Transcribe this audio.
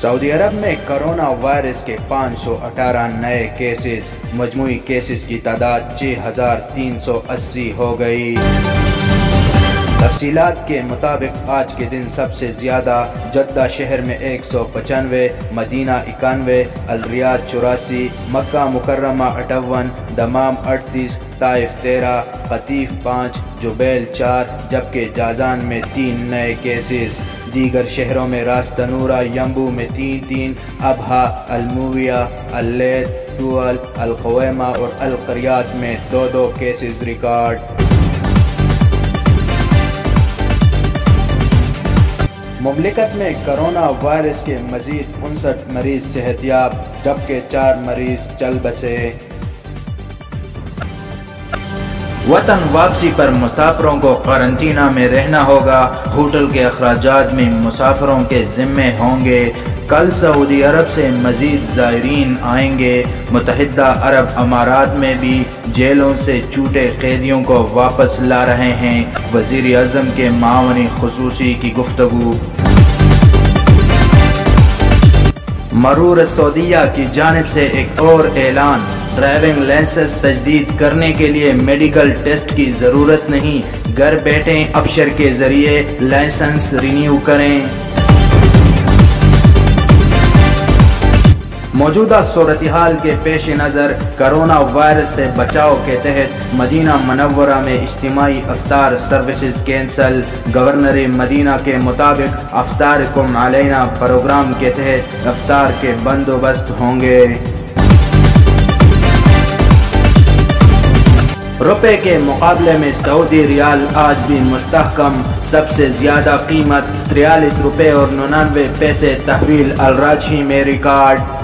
Saudi अरब में corona virus के 518 नए केसेस, मजमूई केसेस की तादाद 6380 हो गई। तफसीलात के मुताबिक आज के दिन सबसे ज़्यादा जद्दा शहर में 195, मदीना 91, अल रियाद 84, मक्का मुकर्रमा 58, दमाम 38, ताइफ 13, कतीफ 5, जुबैल 4, जबकि जाजान में 3 नए केसेस। दीगर शहरों में रास तनूरा यम्बू में 3-3, अबहा, अलमुविया, अल्लैद, तुअल, अल-क़ुवैमा और अल-क़रियात में 2-2 केसेस रिकॉर्ड। मुमलिकत में कोरोना वायरस के मजीद 59 मरीज सेहतयाब, जबकि 4 मरीज चल बसे। वतन वापसी पर मुसाफिरों को क्वारंटीना में रहना होगा। होटल के अखराजात में मुसाफिरों के जिम्मे होंगे। कल सऊदी अरब से मजीद ज़ायरीन आएंगे। मुत्तहिदा अरब अमारात में भी जेलों से छूटे कैदियों को वापस ला रहे हैं। वज़ीर आज़म के मावनी खुसूसी की गुफ्तगू। मरूर सऊदिया की जानिब से एक और ऐलान, ड्राइविंग लाइसेंस तजदीद करने के लिए मेडिकल टेस्ट की ज़रूरत नहीं, घर बैठे अफसर के ज़रिए लाइसेंस रिन्यू करें। मौजूदा सूरत हाल के पेश नज़र कोरोना वायरस से बचाव के तहत मदीना मनव्वरा में इज्तिमाई अफ्तार सर्विसेज कैंसल। गवर्नर मदीना के मुताबिक अफ्तारकुम अलैना प्रोग्राम के तहत अफ्तार के बंदोबस्त होंगे। रुपए के मुकाबले में सऊदी रियाल आज भी मुस्तहकम। सबसे ज्यादा कीमत 43 रुपये और 99 पैसे तहवील अल राजही में रिकॉर्ड।